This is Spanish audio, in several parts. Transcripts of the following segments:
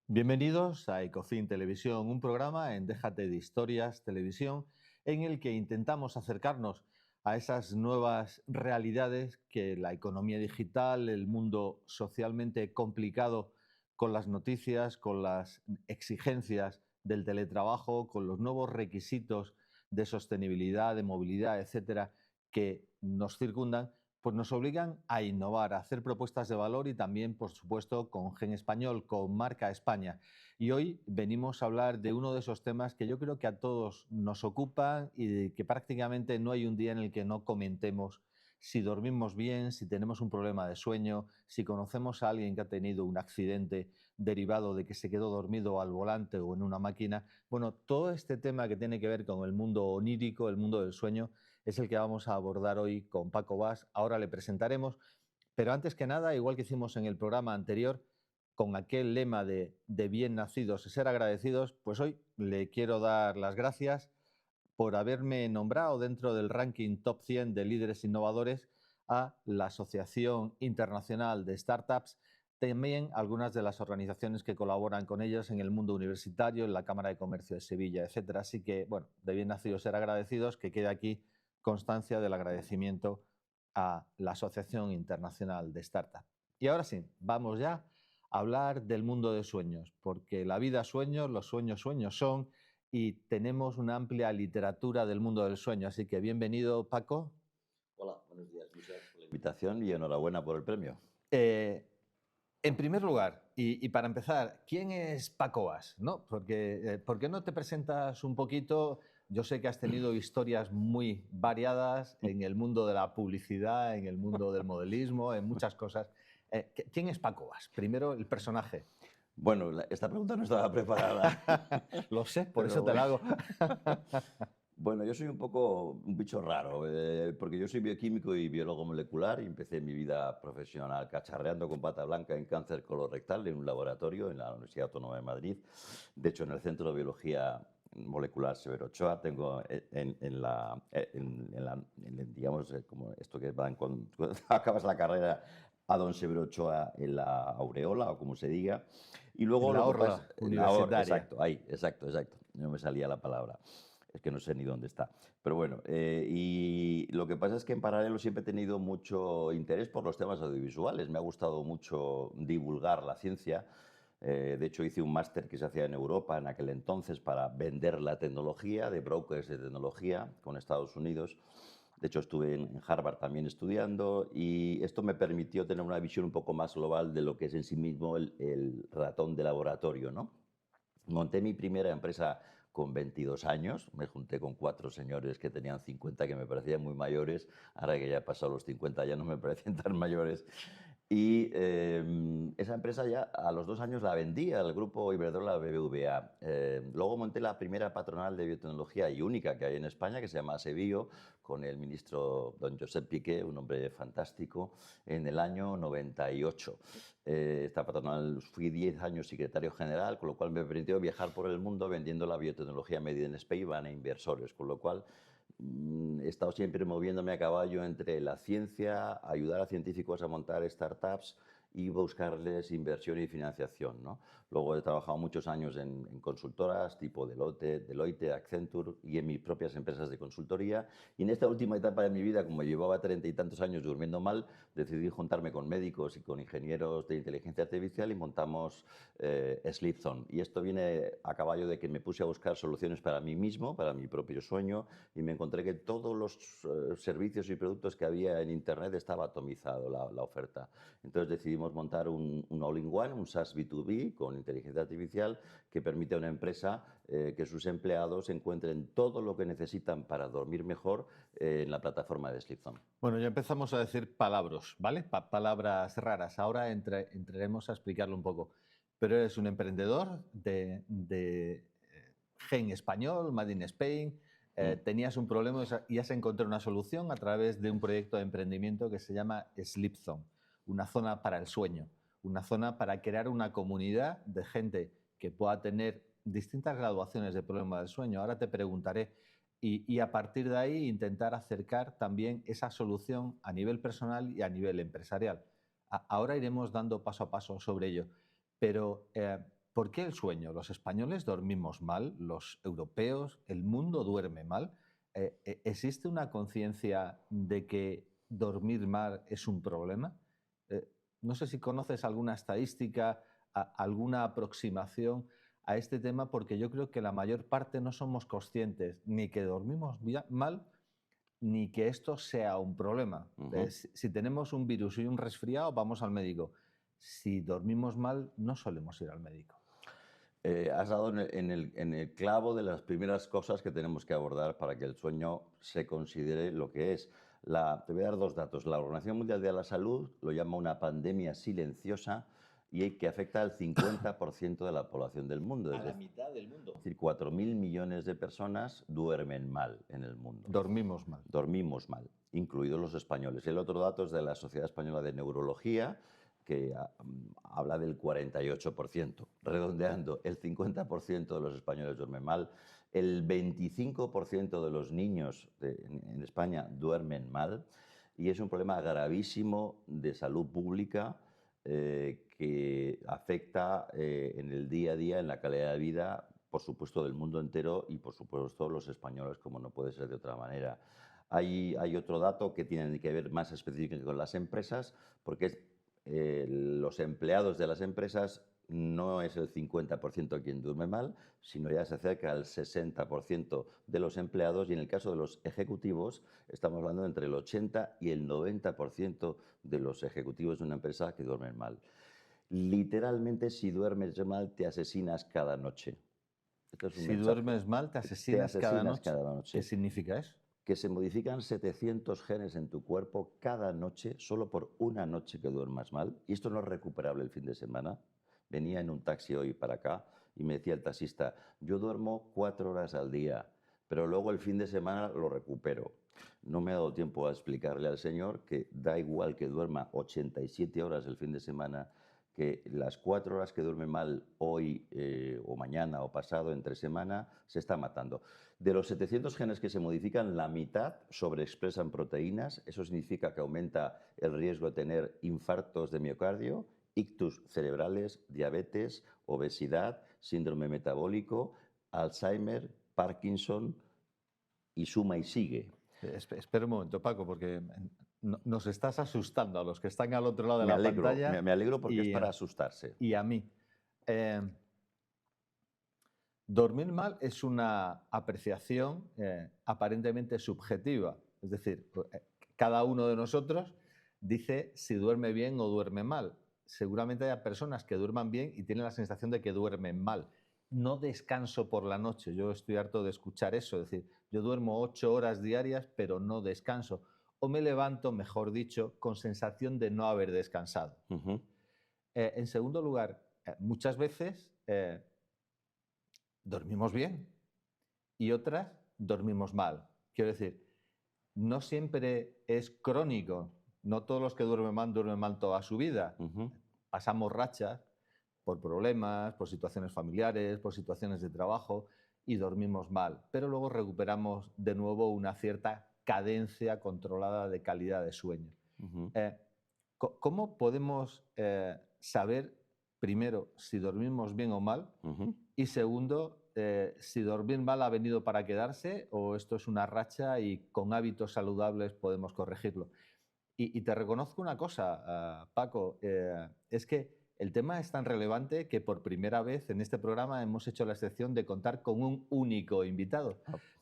Bienvenidos a Ecofin Televisión, un programa en Déjate de Historias Televisión en el que intentamos acercarnos a esas nuevas realidades que la economía digital, el mundo socialmente complicado con las noticias, con las exigencias del teletrabajo, con los nuevos requisitos de sostenibilidad, de movilidad, etcétera, que nos circundan, pues nos obligan a innovar, a hacer propuestas de valor y también, por supuesto, con Gen Español, con Marca España. Y hoy venimos a hablar de uno de esos temas que yo creo que a todos nos ocupan y que prácticamente no hay un día en el que no comentemos si dormimos bien, si tenemos un problema de sueño, si conocemos a alguien que ha tenido un accidente derivado de que se quedó dormido al volante o en una máquina. Bueno, todo este tema que tiene que ver con el mundo onírico, el mundo del sueño, es el que vamos a abordar hoy con Paco Bas. Ahora le presentaremos, pero antes que nada, igual que hicimos en el programa anterior, con aquel lema de bien nacidos y ser agradecidos, pues hoy le quiero dar las gracias por haberme nombrado dentro del ranking top 100 de líderes innovadores a la Asociación Internacional de Startups, también algunas de las organizaciones que colaboran con ellos en el mundo universitario, en la Cámara de Comercio de Sevilla, etcétera. Así que, bueno, de bien nacidos ser agradecidos, que quede aquí constancia del agradecimiento a la Asociación Internacional de Startups. Y ahora sí, vamos ya a hablar del mundo de sueños, porque la vida sueños, los sueños sueños son, y tenemos una amplia literatura del mundo del sueño. Así que bienvenido, Paco. Hola, buenos días. Muchas gracias por la invitación y enhorabuena por el premio. En primer lugar, y para empezar, ¿quién es Paco Bas? ¿No? Porque, ¿por qué no te presentas un poquito? Yo sé que has tenido historias muy variadas en el mundo de la publicidad, en el mundo del modelismo, en muchas cosas. ¿Quién es Paco Bas? Primero, el personaje. Bueno, esta pregunta no estaba preparada. Lo sé, por Pero eso te la hago. Bueno, yo soy un poco un bicho raro, porque yo soy bioquímico y biólogo molecular y empecé mi vida profesional cacharreando con pata blanca en cáncer colorectal en un laboratorio en la Universidad Autónoma de Madrid. De hecho, en el Centro de Biología Molecular Severo Ochoa tengo digamos, como esto que van cuando acabas la carrera, a don Severo Ochoa en la aureola, o como se diga. Y luego En la lo que pasa, orla universitaria. exacto, ahí, exacto, no me salía la palabra. Es que no sé ni dónde está. Pero bueno, y lo que pasa es que en paralelo siempre he tenido mucho interés por los temas audiovisuales. Me ha gustado mucho divulgar la ciencia. De hecho, hice un máster que se hacía en Europa en aquel entonces para vender la tecnología, de brokers de tecnología con Estados Unidos. De hecho, estuve en Harvard también estudiando y esto me permitió tener una visión un poco más global de lo que es en sí mismo el ratón de laboratorio, ¿no? Monté mi primera empresa con 22 años, me junté con 4 señores que tenían 50 que me parecían muy mayores, ahora que ya he pasado los 50 ya no me parecen tan mayores. Y esa empresa ya a los 2 años la vendí al grupo Iberdrola BBVA. Luego monté la primera patronal de biotecnología y única que hay en España, que se llama Sebio, con el ministro don Josep Piqué, un hombre fantástico, en el año 98. Esta patronal fui 10 años secretario general, con lo cual me permitió viajar por el mundo vendiendo la biotecnología medida en Speyban a inversores, con lo cual he estado siempre moviéndome a caballo entre la ciencia, ayudar a científicos a montar startups y buscarles inversión y financiación, ¿no? Luego he trabajado muchos años en consultoras tipo Deloitte, Accenture y en mis propias empresas de consultoría. Y en esta última etapa de mi vida, como llevaba 30 y tantos años durmiendo mal, decidí juntarme con médicos y con ingenieros de inteligencia artificial y montamos SleepZone. Y esto viene a caballo de que me puse a buscar soluciones para mí mismo, para mi propio sueño, y me encontré que todos los servicios y productos que había en Internet estaba atomizado la oferta. Entonces decidimos montar un all-in-one, un SaaS B2B con inteligencia artificial que permite a una empresa que sus empleados encuentren todo lo que necesitan para dormir mejor en la plataforma de SleepZone. Bueno, ya empezamos a decir palabras, ¿vale? Palabras raras. Ahora entraremos a explicarlo un poco. Pero eres un emprendedor de Gen Español, Made in Spain. Tenías un problema y has encontrado una solución a través de un proyecto de emprendimiento que se llama Sleep Zone, una zona para el sueño, una zona para crear una comunidad de gente que pueda tener distintas graduaciones de problema del sueño. Ahora te preguntaré, y a partir de ahí intentar acercar también esa solución a nivel personal y a nivel empresarial. Ahora iremos dando paso a paso sobre ello, pero ¿Por qué el sueño? ¿Los españoles dormimos mal? ¿Los europeos? ¿El mundo duerme mal? ¿Existe una conciencia de que dormir mal es un problema? Eh, no sé si conoces alguna estadística, alguna aproximación a este tema, porque yo creo que la mayor parte no somos conscientes ni que dormimos mal, ni que esto sea un problema. Si tenemos un virus y un resfriado, vamos al médico. Si dormimos mal, no solemos ir al médico. Has dado en el clavo de las primeras cosas que tenemos que abordar para que el sueño se considere lo que es. Te voy a dar 2 datos. La Organización Mundial de la Salud lo llama una pandemia silenciosa y que afecta al 50% de la población del mundo. A la mitad del mundo. Es decir, 4.000 millones de personas duermen mal en el mundo. Dormimos mal. Dormimos mal, incluidos los españoles. El otro dato es de la Sociedad Española de Neurología, que habla del 48%, redondeando, el 50% de los españoles duermen mal, el 25% de los niños en España duermen mal, y es un problema gravísimo de salud pública que afecta en el día a día, en la calidad de vida, por supuesto, del mundo entero y, por supuesto, los españoles, como no puede ser de otra manera. Hay otro dato que tiene que ver más específico con las empresas, porque los empleados de las empresas no es el 50% quien duerme mal, sino ya se acerca al 60% de los empleados, y en el caso de los ejecutivos estamos hablando de entre el 80 y el 90% de los ejecutivos de una empresa que duermen mal. Literalmente, si duermes mal, te asesinas cada noche. Si duermes mal, te asesinas cada noche. ¿Qué significa eso? Que se modifican 700 genes en tu cuerpo cada noche, solo por una noche que duermas mal. Y esto no es recuperable el fin de semana. Venía en un taxi hoy para acá y me decía el taxista, yo duermo 4 horas al día, pero luego el fin de semana lo recupero. No me ha dado tiempo a explicarle al señor que da igual que duerma 87 horas el fin de semana, que las 4 horas que duerme mal hoy o mañana o pasado entre semana se está matando. De los 700 genes que se modifican, la mitad sobreexpresan proteínas. Eso significa que aumenta el riesgo de tener infartos de miocardio, ictus cerebrales, diabetes, obesidad, síndrome metabólico, Alzheimer, Parkinson y suma y sigue. Espera un momento, Paco, porque nos estás asustando a los que están al otro lado de la pantalla. Me alegro porque es para asustarse. Y a mí. Dormir mal es una apreciación aparentemente subjetiva. Es decir, cada uno de nosotros dice si duerme bien o duerme mal. Seguramente hay personas que duerman bien y tienen la sensación de que duermen mal. No descanso por la noche. Yo estoy harto de escuchar eso. Es decir, yo duermo 8 horas diarias, pero no descanso. O me levanto, mejor dicho, con sensación de no haber descansado. En segundo lugar, muchas veces dormimos bien y otras dormimos mal. Quiero decir, no siempre es crónico. No todos los que duermen mal toda su vida. Pasamos rachas por problemas, por situaciones familiares, por situaciones de trabajo y dormimos mal. Pero luego recuperamos de nuevo una cierta cadencia controlada de calidad de sueño. ¿Cómo podemos saber, primero, si dormimos bien o mal? Y segundo, si dormir mal ha venido para quedarse o esto es una racha y con hábitos saludables podemos corregirlo. Y te reconozco una cosa, Paco, es que el tema es tan relevante que por primera vez en este programa hemos hecho la excepción de contar con un único invitado.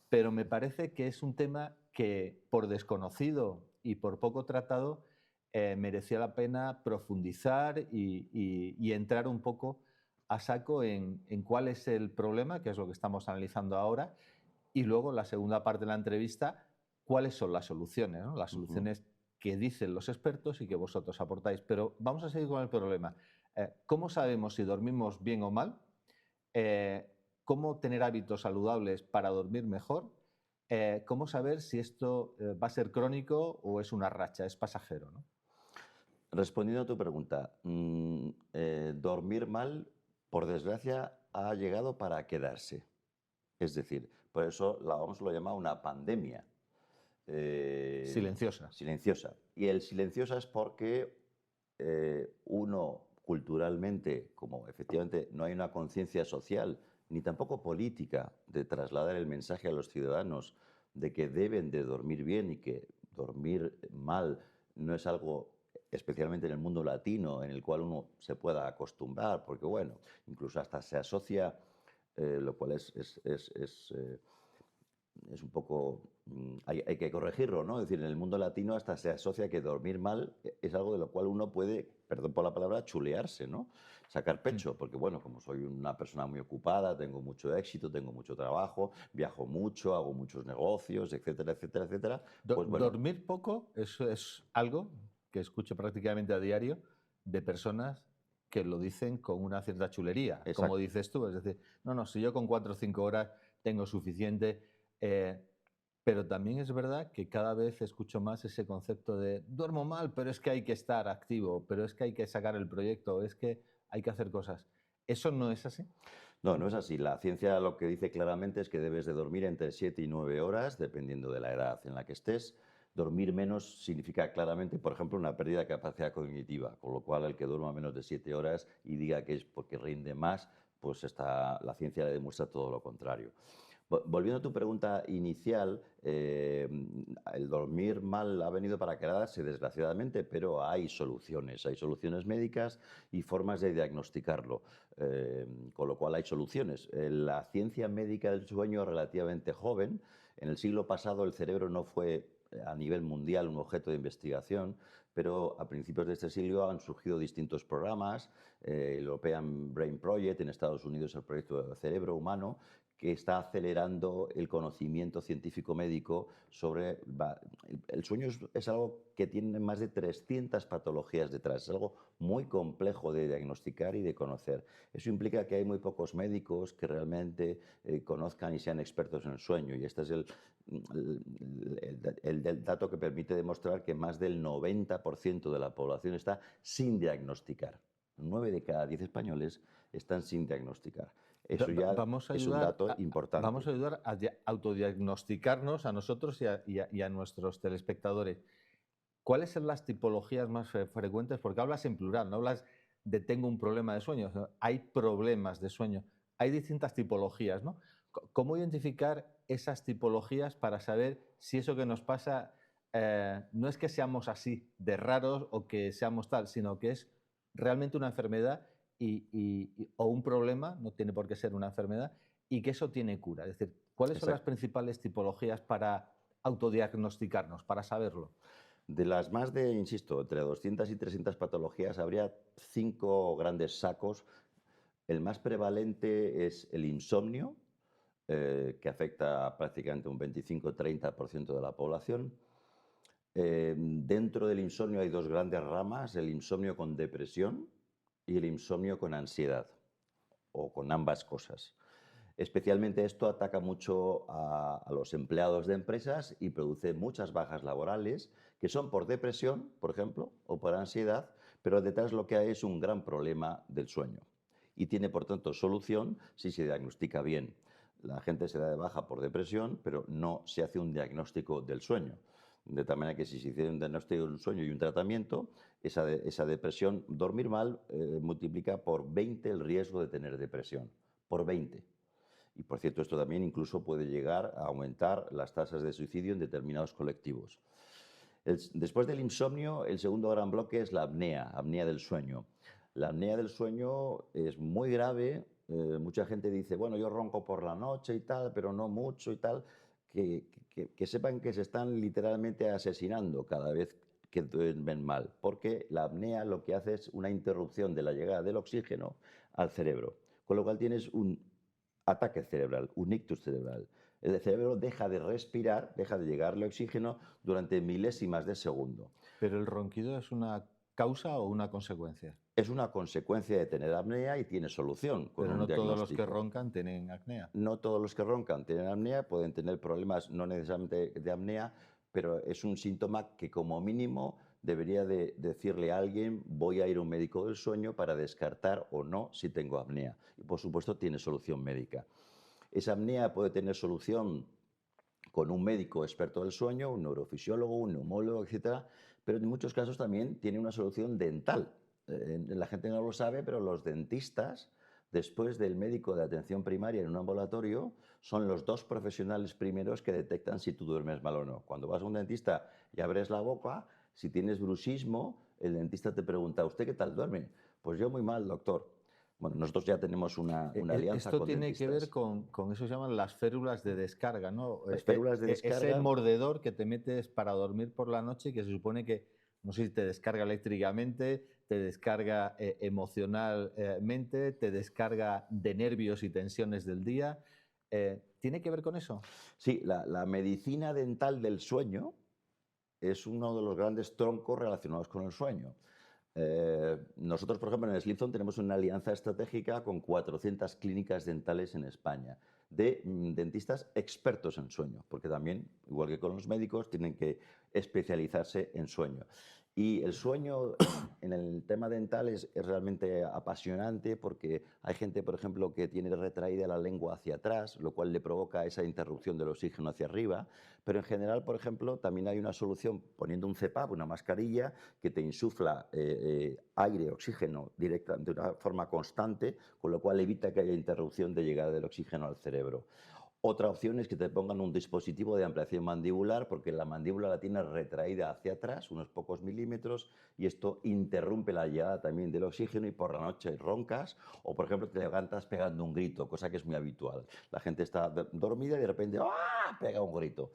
Pero me parece que es un tema que por desconocido y por poco tratado merecía la pena profundizar y entrar un poco a saco en cuál es el problema, que es lo que estamos analizando ahora, y luego la segunda parte de la entrevista, cuáles son las soluciones, ¿no? Las soluciones que dicen los expertos y que vosotros aportáis. Pero vamos a seguir con el problema. ¿Cómo sabemos si dormimos bien o mal? ¿Cómo tener hábitos saludables para dormir mejor? ¿Cómo saber si esto va a ser crónico o es una racha, es pasajero, ¿no? Respondiendo a tu pregunta, dormir mal, por desgracia, ha llegado para quedarse. Es decir, por eso la OMS lo llama una pandemia. Silenciosa. Silenciosa. Y el silenciosa es porque uno culturalmente, como efectivamente no hay una conciencia social ni tampoco política de trasladar el mensaje a los ciudadanos de que deben de dormir bien y que dormir mal no es algo, especialmente en el mundo latino, en el cual uno se pueda acostumbrar, porque bueno, incluso hasta se asocia, lo cual es un poco, hay que corregirlo, ¿no? Es decir, en el mundo latino hasta se asocia que dormir mal es algo de lo cual uno puede, perdón por la palabra, chulearse, ¿no? Sacar Mm. pecho, porque bueno, como soy una persona muy ocupada, tengo mucho éxito, tengo mucho trabajo, viajo mucho, hago muchos negocios, etcétera, etcétera, etcétera, pues bueno, Dormir poco, eso es algo que escucho prácticamente a diario de personas que lo dicen con una cierta chulería, como exacto. dices tú. Es decir, no, no, si yo con 4 o 5 horas tengo suficiente. eh, pero también es verdad que cada vez escucho más ese concepto de duermo mal, pero es que hay que estar activo, pero es que hay que sacar el proyecto, es que hay que hacer cosas. ¿Eso no es así? No, no es así. La ciencia lo que dice claramente es que debes de dormir entre 7 y 9 horas, dependiendo de la edad en la que estés. Dormir menos significa claramente, por ejemplo, una pérdida de capacidad cognitiva, con lo cual el que duerma menos de 7 horas y diga que es porque rinde más, pues la ciencia le demuestra todo lo contrario. Volviendo a tu pregunta inicial, el dormir mal ha venido para quedarse, desgraciadamente, pero hay soluciones médicas y formas de diagnosticarlo, con lo cual hay soluciones. La ciencia médica del sueño es relativamente joven. En el siglo pasado el cerebro no fue a nivel mundial un objeto de investigación, pero a principios de este siglo han surgido distintos programas, el European Brain Project, en Estados Unidos el proyecto del cerebro humano, que está acelerando el conocimiento científico médico sobre... El sueño es algo que tiene más de 300 patologías detrás, es algo muy complejo de diagnosticar y de conocer. Eso implica que hay muy pocos médicos que realmente conozcan y sean expertos en el sueño, y este es el dato que permite demostrar que más del 90% de la población está sin diagnosticar. 9 de cada 10 españoles están sin diagnosticar. Eso ya Vamos a es un ayudar dato a, importante. vamos a ayudar a autodiagnosticarnos a nosotros y a nuestros telespectadores. ¿Cuáles son las tipologías más frecuentes? Porque hablas en plural, no hablas de tengo un problema de sueño. O sea, hay problemas de sueño. Hay distintas tipologías, ¿no? ¿Cómo identificar esas tipologías para saber si eso que nos pasa no es que seamos así de raros o que seamos tal, sino que es realmente una enfermedad o un problema, no tiene por qué ser una enfermedad, y que eso tiene cura? Es decir, ¿cuáles son las Exacto. principales tipologías para autodiagnosticarnos, para saberlo? De las más de, insisto, entre 200 y 300 patologías, habría 5 grandes sacos. El más prevalente es el insomnio, que afecta a prácticamente un 25-30% de la población. Dentro del insomnio hay 2 grandes ramas, el insomnio con depresión y el insomnio con ansiedad, o con ambas cosas. Especialmente esto ataca mucho a los empleados de empresas y produce muchas bajas laborales que son por depresión, por ejemplo, o por ansiedad, pero detrás lo que hay es un gran problema del sueño. Y tiene, por tanto, solución si se diagnostica bien. La gente se da de baja por depresión, pero no se hace un diagnóstico del sueño. De tal manera que si se hiciera un diagnóstico del sueño y un tratamiento, esa depresión, dormir mal, multiplica por 20 el riesgo de tener depresión. Por 20. Y por cierto, esto también incluso puede llegar a aumentar las tasas de suicidio en determinados colectivos. Después del insomnio, el segundo gran bloque es la apnea del sueño. La apnea del sueño es muy grave. Mucha gente dice, bueno, yo ronco por la noche y tal, pero no mucho y tal. Que sepan que se están literalmente asesinando cada vez que duermen mal, porque la apnea lo que hace es una interrupción de la llegada del oxígeno al cerebro, con lo cual tienes un ataque cerebral, un ictus cerebral. El cerebro deja de respirar, deja de llegarle oxígeno durante milésimas de segundo. ¿Pero el ronquido es una causa o una consecuencia? Es una consecuencia de tener apnea y tiene solución con Pero un no todos los que diagnóstico. roncan tienen apnea. No todos los que roncan tienen apnea, pueden tener problemas no necesariamente de apnea, pero es un síntoma que como mínimo debería de decirle a alguien, voy a ir a un médico del sueño para descartar o no si tengo apnea. Y por supuesto tiene solución médica. Esa apnea puede tener solución con un médico experto del sueño, un neurofisiólogo, un neumólogo, etcétera, pero en muchos casos también tiene una solución dental. la gente no lo sabe, pero los dentistas, después del médico de atención primaria en un ambulatorio, son los 2 profesionales primeros que detectan si tú duermes mal o no. Cuando vas a un dentista y abres la boca, si tienes bruxismo, el dentista te pregunta, ¿usted qué tal duerme? Pues yo muy mal, doctor. Bueno, nosotros ya tenemos una alianza Esto con tiene que ver dentistas. con eso se llaman las férulas de descarga, ¿no? Las férulas de Ese descarga, mordedor que te metes para dormir por la noche, que se supone que, no sé si te descarga eléctricamente, te descarga emocionalmente, te descarga de nervios y tensiones del día. ¿Tiene que ver con eso? sí, la medicina dental del sueño es uno de los grandes troncos relacionados con el sueño. Nosotros, por ejemplo, en Slipzone tenemos una alianza estratégica con 400 clínicas dentales en España de dentistas expertos en sueño, porque también, igual que con los médicos, tienen que especializarse en sueño. Y el sueño en el tema dental es realmente apasionante porque hay gente, por ejemplo, que tiene retraída la lengua hacia atrás, lo cual le provoca esa interrupción del oxígeno hacia arriba. Pero en general, por ejemplo, también hay una solución poniendo un CPAP, una mascarilla, que te insufla aire, oxígeno directa, de una forma constante, con lo cual evita que haya interrupción de llegada del oxígeno al cerebro. Otra opción es que te pongan un dispositivo de ampliación mandibular, porque la mandíbula la tienes retraída hacia atrás, unos pocos milímetros, y esto interrumpe la llegada también del oxígeno y por la noche roncas, o por ejemplo te levantas pegando un grito, cosa que es muy habitual. La gente está dormida y de repente ¡ah! Pega un grito.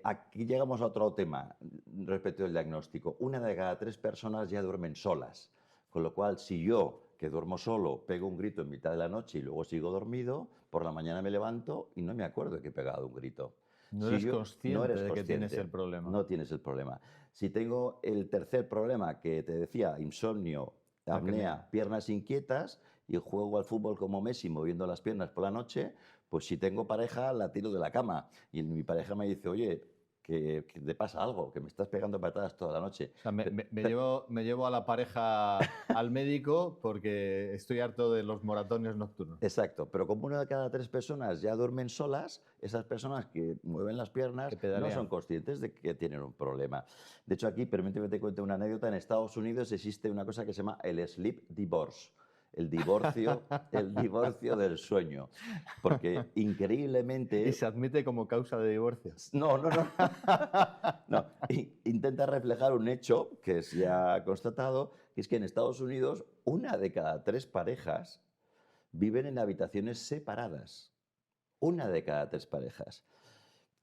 Aquí llegamos a otro tema respecto del diagnóstico. 1 de cada 3 personas ya duermen solas, con lo cual si yo, que duermo solo, pego un grito en mitad de la noche y luego sigo dormido, por la mañana me levanto y no me acuerdo de que he pegado un grito. No Si eres yo no consciente eres de que tienes consciente, el problema. no tienes el problema. Si tengo el tercer problema que te decía, insomnio, apnea, piernas inquietas y juego al fútbol como Messi moviendo las piernas por la noche, pues si tengo pareja la tiro de la cama y mi pareja me dice, oye, que te pasa algo, que me estás pegando patadas toda la noche. O sea, me llevo a la pareja al médico porque estoy harto de los moratones nocturnos. Exacto, pero como 1 de cada 3 personas ya duermen solas, esas personas que mueven las piernas Que no son pedalean. conscientes de que tienen un problema. De hecho, aquí, permíteme que te cuente una anécdota, en Estados Unidos existe una cosa que se llama el sleep divorce, el divorcio del sueño, porque Y increíblemente se admite como causa de divorcio. no, no, no. No, intenta reflejar un hecho que es ya constatado, que es que en Estados Unidos 1 de cada 3 parejas viven en habitaciones separadas. 1 de cada 3 parejas.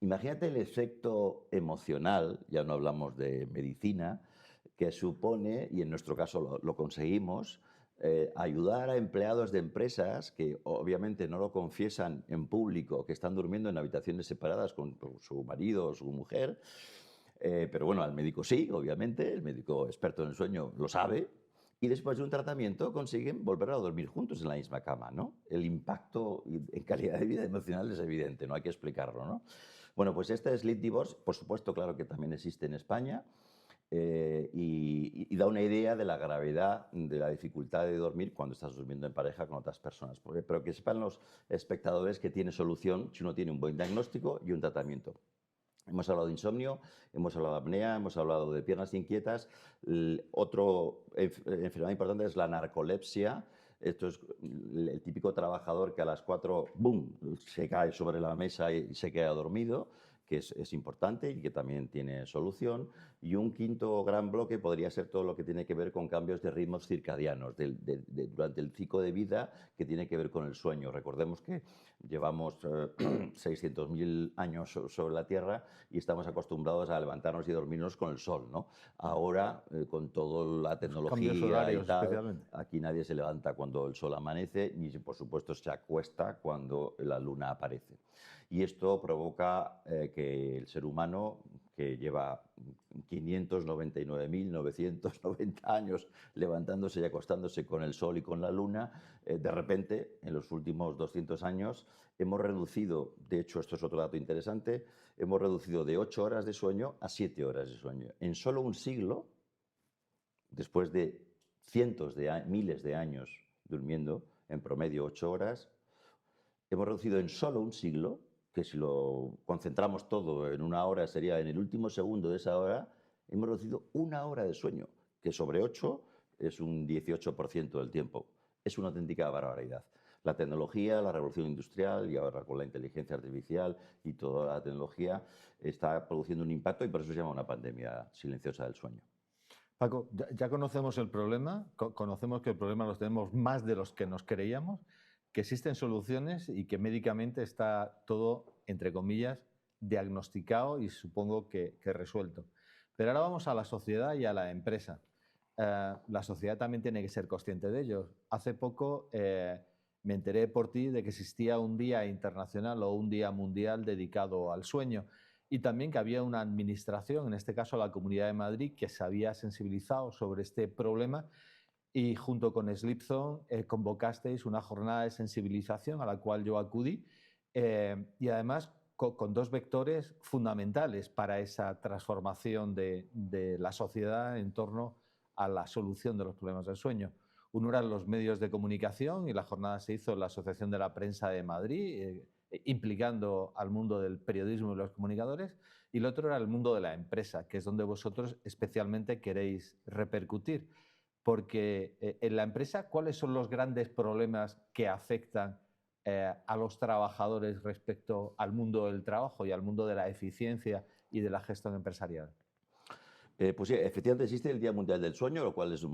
Imagínate el efecto emocional, ya no hablamos de medicina, que supone, y en nuestro caso lo conseguimos, ayudar a empleados de empresas que obviamente no lo confiesan en público, que están durmiendo en habitaciones separadas con su marido o su mujer, pero bueno, al médico sí, obviamente, el médico experto en el sueño lo sabe, y después de un tratamiento consiguen volver a dormir juntos en la misma cama, ¿no? El impacto en calidad de vida emocional es evidente, no hay que explicarlo, ¿no? Bueno, pues este sleep divorce, por supuesto, claro que también existe en España, y da una idea de la gravedad de la dificultad de dormir cuando estás durmiendo en pareja con otras personas. Pero que sepan los espectadores que tiene solución si uno tiene un buen diagnóstico y un tratamiento. Hemos hablado de insomnio, hemos hablado de apnea, hemos hablado de piernas inquietas. Otro enfermedad importante es la narcolepsia. Esto es el típico trabajador que a las 4, ¡boom!, se cae sobre la mesa y se queda dormido, que es importante y que también tiene solución. Y un quinto gran bloque podría ser todo lo que tiene que ver con cambios de ritmos circadianos durante el ciclo de vida, que tiene que ver con el sueño. Recordemos que llevamos 600.000 años sobre la Tierra y estamos acostumbrados a levantarnos y dormirnos con el sol, ¿no? Ahora, con toda la Los cambios tecnología y horarios, tal, especialmente. aquí nadie se levanta cuando el sol amanece, ni por supuesto se acuesta cuando la luna aparece. Y esto provoca que el ser humano, que lleva 599.990 años levantándose y acostándose con el sol y con la luna, de repente, en los últimos 200 años, hemos reducido, de hecho esto es otro dato interesante, hemos reducido de 8 horas de sueño a 7 horas de sueño. En solo un siglo, después de cientos de miles de años durmiendo, en promedio 8 horas, hemos reducido en solo un siglo, que si lo concentramos todo en 1 hora sería en el último segundo de esa hora, hemos reducido 1 hora de sueño, que sobre 8 es un 18% del tiempo. Es una auténtica barbaridad. La tecnología, la revolución industrial y ahora con la inteligencia artificial y toda la tecnología está produciendo un impacto y por eso se llama una pandemia silenciosa del sueño. Paco, ya conocemos el problema, conocemos que el problema los tenemos más de los que nos creíamos, que existen soluciones y que médicamente está todo, entre comillas, diagnosticado y supongo que resuelto. Pero ahora vamos a la sociedad y a la empresa. La sociedad también tiene que ser consciente de ello. Hace poco me enteré por ti de que existía un día internacional o un día mundial dedicado al sueño y también que había una administración, en este caso la Comunidad de Madrid, que se había sensibilizado sobre este problema y junto con Slipzone convocasteis una jornada de sensibilización a la cual yo acudí y además con dos vectores fundamentales para esa transformación de la sociedad en torno a la solución de los problemas del sueño. Uno eran los medios de comunicación y la jornada se hizo en la Asociación de la Prensa de Madrid, implicando al mundo del periodismo y los comunicadores, y el otro era el mundo de la empresa, que es donde vosotros especialmente queréis repercutir. Porque en la empresa, ¿cuáles son los grandes problemas que afectan a los trabajadores respecto al mundo del trabajo y al mundo de la eficiencia y de la gestión empresarial? Pues sí, efectivamente existe el Día Mundial del Sueño, lo cual es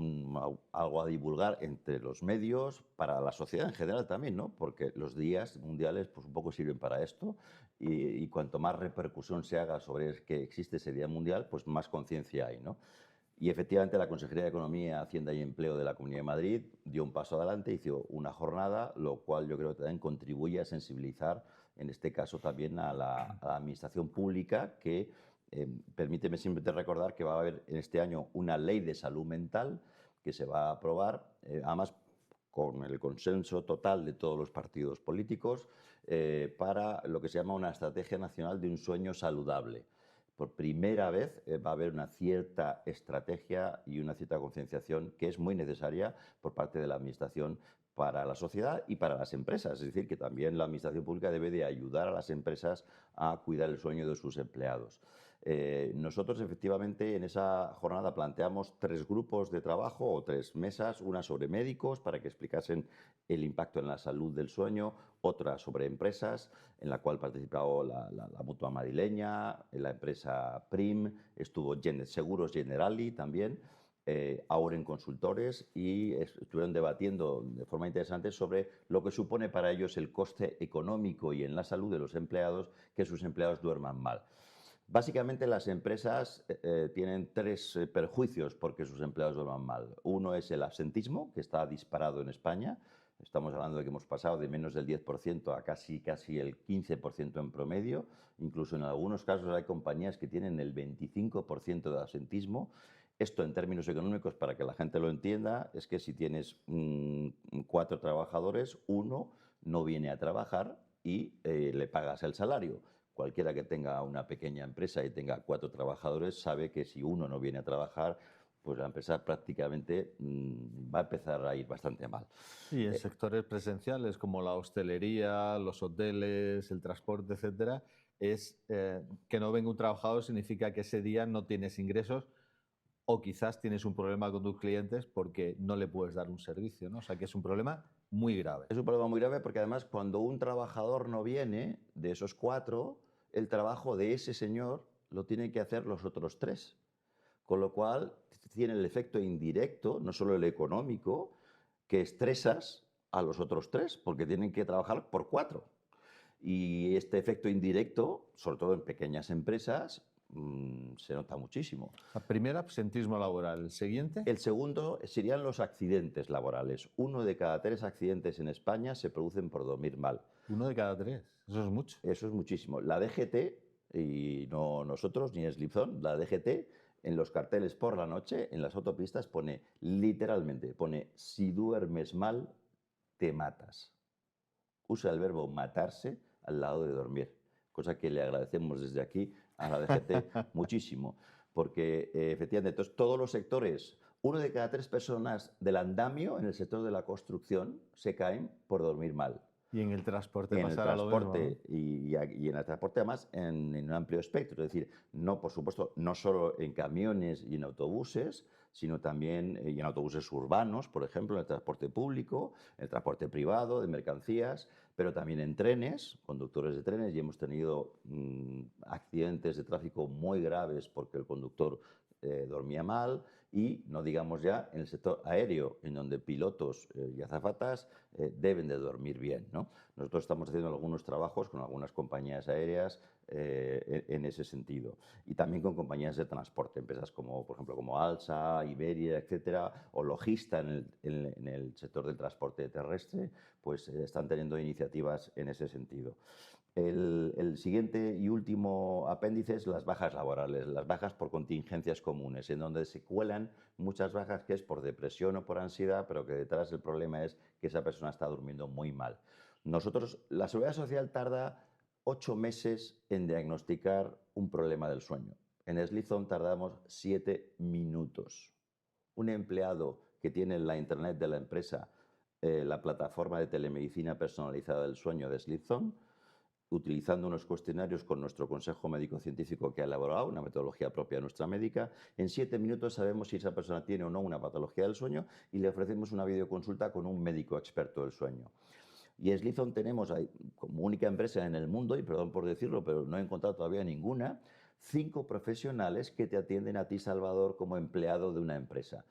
algo a divulgar entre los medios, para la sociedad en general también, ¿no? Porque los días mundiales pues un poco sirven para esto y cuanto más repercusión se haga sobre que existe ese Día Mundial, pues más conciencia hay, ¿no? Y efectivamente la Consejería de Economía, Hacienda y Empleo de la Comunidad de Madrid dio un paso adelante, hizo una jornada, lo cual yo creo que también contribuye a sensibilizar, en este caso también a la administración pública, que permíteme simplemente recordar que va a haber en este año una ley de salud mental que se va a aprobar, además con el consenso total de todos los partidos políticos, para lo que se llama una estrategia nacional de un sueño saludable. Por primera vez va a haber una cierta estrategia y una cierta concienciación que es muy necesaria por parte de la Administración para la sociedad y para las empresas. Es decir, que también la Administración pública debe de ayudar a las empresas a cuidar el sueño de sus empleados. Nosotros efectivamente en esa jornada planteamos 3 grupos de trabajo o 3 mesas, una sobre médicos para que explicasen el impacto en la salud del sueño, otra sobre empresas, en la cual participó la Mutua Madrileña, la empresa Prim, estuvo Seguros Generali también, Auren Consultores, y estuvieron debatiendo de forma interesante sobre lo que supone para ellos el coste económico y en la salud de los empleados que sus empleados duerman mal. Básicamente las empresas tienen 3 perjuicios porque sus empleados duerman mal. Uno es el absentismo, que está disparado en España. Estamos hablando de que hemos pasado de menos del 10% a casi el 15% en promedio. Incluso en algunos casos hay compañías que tienen el 25% de absentismo. Esto en términos económicos, para que la gente lo entienda, es que si tienes 4 trabajadores, uno no viene a trabajar y le pagas el salario. Cualquiera que tenga una pequeña empresa y tenga 4 trabajadores sabe que si uno no viene a trabajar, pues la empresa prácticamente va a empezar a ir bastante mal. Y en sectores presenciales como la hostelería, los hoteles, el transporte, etcétera, es que no venga un trabajador significa que ese día no tienes ingresos o quizás tienes un problema con tus clientes porque no le puedes dar un servicio, ¿no? O sea que es un problema muy grave. Es un problema muy grave porque además cuando un trabajador no viene, de esos 4, el trabajo de ese señor lo tienen que hacer los otros 3. Con lo cual tiene el efecto indirecto, no solo el económico, que estresas a los otros 3 porque tienen que trabajar por 4. Y este efecto indirecto, sobre todo en pequeñas empresas, se nota muchísimo. La primera, absentismo laboral. ¿El siguiente? El segundo serían los accidentes laborales. 1 de cada 3 accidentes en España se producen por dormir mal. 1 de cada 3. Eso es mucho. Eso es muchísimo. La DGT, y no nosotros ni Slipzone, la DGT en los carteles por la noche, en las autopistas, pone literalmente, si duermes mal, te matas. Usa el verbo matarse al lado de dormir, cosa que le agradecemos desde aquí a la DGT muchísimo, porque efectivamente entonces, todos los sectores, 1 de cada 3 personas del andamio en el sector de la construcción se caen por dormir mal. Y en el transporte En el pasará lo mismo, ¿no? transporte y en el transporte además en un amplio espectro, es decir, no, por supuesto, no solo en camiones y en autobuses, sino también y en autobuses urbanos, por ejemplo, en el transporte público, en el transporte privado de mercancías, pero también en trenes, conductores de trenes, y hemos tenido accidentes de tráfico muy graves porque el conductor dormía mal, y no digamos ya en el sector aéreo, en donde pilotos y azafatas deben de dormir bien, ¿no? Nosotros estamos haciendo algunos trabajos con algunas compañías aéreas en ese sentido, y también con compañías de transporte, empresas como, por ejemplo, como Alsa, Iberia, etcétera, o Logista en el sector del transporte terrestre, pues están teniendo iniciativas en ese sentido. El siguiente y último apéndice es las bajas laborales, las bajas por contingencias comunes, en donde se cuelan muchas bajas que es por depresión o por ansiedad, pero que detrás el problema es que esa persona está durmiendo muy mal. Nosotros, la Seguridad Social tarda 8 meses en diagnosticar un problema del sueño. En Slizone tardamos 7 minutos. Un empleado que tiene en la internet de la empresa la plataforma de telemedicina personalizada del sueño de Slizone, utilizando unos cuestionarios con nuestro consejo médico-científico que ha elaborado, una metodología propia nuestra médica, en 7 minutos sabemos si esa persona tiene o no una patología del sueño y le ofrecemos una videoconsulta con un médico experto del sueño. Y en Slizone tenemos, como única empresa en el mundo, y perdón por decirlo, pero no he encontrado todavía ninguna, 5 profesionales que te atienden a ti, Salvador, como empleado de una empresa.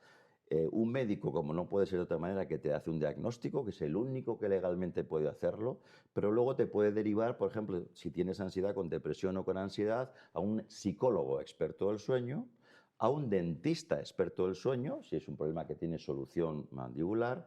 Un médico, como no puede ser de otra manera, que te hace un diagnóstico, que es el único que legalmente puede hacerlo, pero luego te puede derivar, por ejemplo, si tienes ansiedad con depresión o con ansiedad, a un psicólogo experto del sueño, a un dentista experto del sueño, si es un problema que tiene solución mandibular,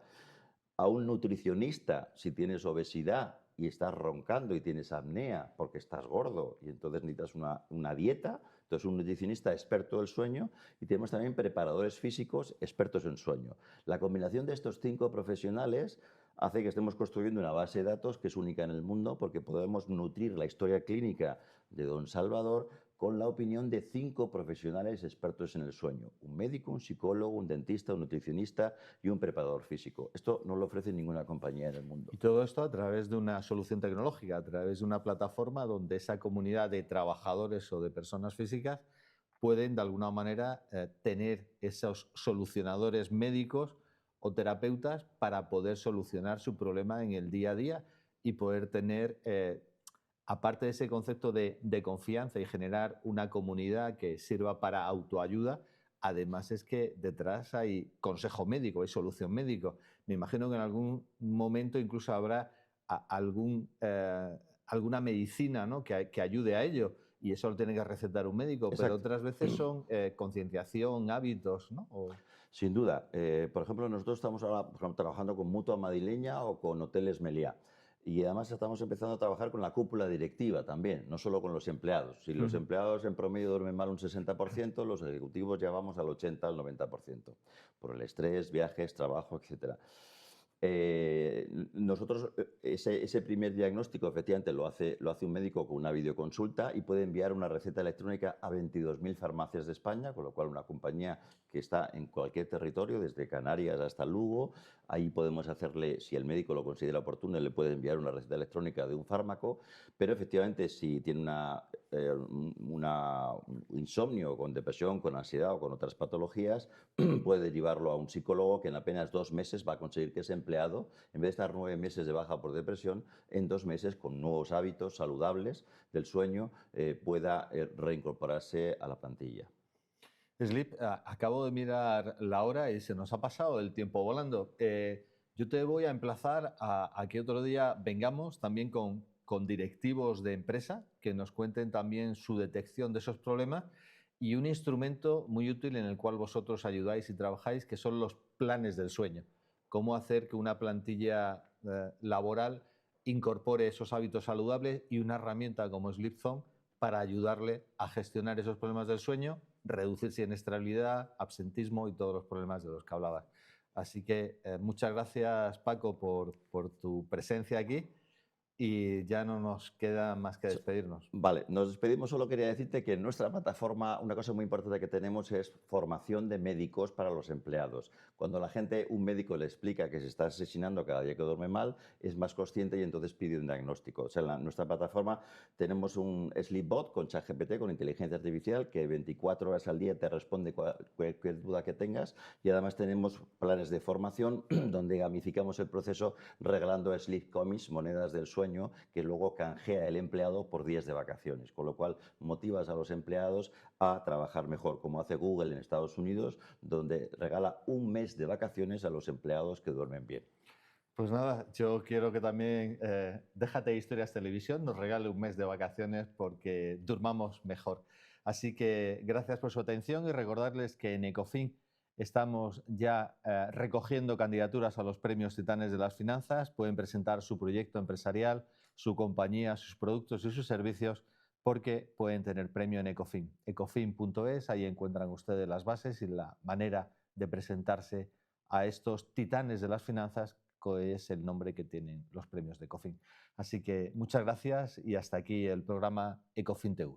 a un nutricionista si tienes obesidad y estás roncando y tienes apnea porque estás gordo y entonces necesitas una dieta, entonces un nutricionista experto del sueño, y tenemos también preparadores físicos expertos en sueño. La combinación de estos 5 profesionales hace que estemos construyendo una base de datos que es única en el mundo, porque podemos nutrir la historia clínica de don Salvador con la opinión de 5 profesionales expertos en el sueño: un médico, un psicólogo, un dentista, un nutricionista y un preparador físico. Esto no lo ofrece ninguna compañía en el mundo. Y todo esto a través de una solución tecnológica, a través de una plataforma donde esa comunidad de trabajadores o de personas físicas pueden de alguna manera tener esos solucionadores médicos o terapeutas para poder solucionar su problema en el día a día y poder tener, aparte de ese concepto de confianza y generar una comunidad que sirva para autoayuda, además es que detrás hay consejo médico, hay solución médico. Me imagino que en algún momento incluso habrá alguna medicina, ¿no?, que ayude a ello, y eso lo tiene que recetar un médico, pero Exacto. otras veces son concienciación, hábitos, ¿no? Sin duda. Por ejemplo, nosotros estamos ahora, por ejemplo, trabajando con Mutua Madrileña o con Hoteles Meliá. Y además estamos empezando a trabajar con la cúpula directiva también, no solo con los empleados. Si los empleados en promedio duermen mal un 60%, los ejecutivos ya vamos al 80, al 90%, por el estrés, viajes, trabajo, etcétera. Nosotros, ese primer diagnóstico efectivamente lo hace un médico con una videoconsulta y puede enviar una receta electrónica a 22.000 farmacias de España, con lo cual una compañía que está en cualquier territorio, desde Canarias hasta Lugo, ahí podemos hacerle, si el médico lo considera oportuno, le puede enviar una receta electrónica de un fármaco, pero efectivamente si tiene un insomnio, con depresión, con ansiedad o con otras patologías, puede derivarlo a un psicólogo que en apenas 2 meses va a conseguir que ese empleado, en vez de estar 9 meses de baja por depresión, en 2 meses, con nuevos hábitos saludables del sueño, pueda reincorporarse a la plantilla. Sleep, acabo de mirar la hora y se nos ha pasado el tiempo volando. Yo te voy a emplazar a que otro día vengamos también con directivos de empresa que nos cuenten también su detección de esos problemas y un instrumento muy útil en el cual vosotros ayudáis y trabajáis, que son los planes del sueño. Cómo hacer que una plantilla laboral incorpore esos hábitos saludables y una herramienta como SleepZone para ayudarle a gestionar esos problemas del sueño, reducir siniestralidad, absentismo y todos los problemas de los que hablabas. Así que muchas gracias, Paco, por tu presencia aquí y ya no nos queda más que Sí. despedirnos. Vale, nos despedimos. Solo quería decirte que en nuestra plataforma una cosa muy importante que tenemos es formación de médicos para los empleados. Cuando la gente, un médico le explica que se está asesinando cada día que duerme mal, es más consciente y entonces pide un diagnóstico. O sea, en nuestra plataforma tenemos un Sleepbot con ChatGPT, con inteligencia artificial, que 24 horas al día te responde cualquier duda que tengas, y además tenemos planes de formación donde gamificamos el proceso regalando Sleep Comics, monedas del sueño, que luego canjea el empleado por días de vacaciones, con lo cual motivas a los empleados a trabajar mejor, como hace Google en Estados Unidos, donde regala un mes de vacaciones a los empleados que duermen bien. Pues nada, yo quiero que también Déjate Historias Televisión nos regale un mes de vacaciones porque durmamos mejor. Así que gracias por su atención y recordarles que en Ecofin estamos ya recogiendo candidaturas a los premios Titanes de las Finanzas. Pueden presentar su proyecto empresarial, su compañía, sus productos y sus servicios porque pueden tener premio en Ecofin. Ecofin.es, ahí encuentran ustedes las bases y la manera de presentarse a estos titanes de las finanzas, que es el nombre que tienen los premios de Ecofin. Así que muchas gracias y hasta aquí el programa Ecofin TV.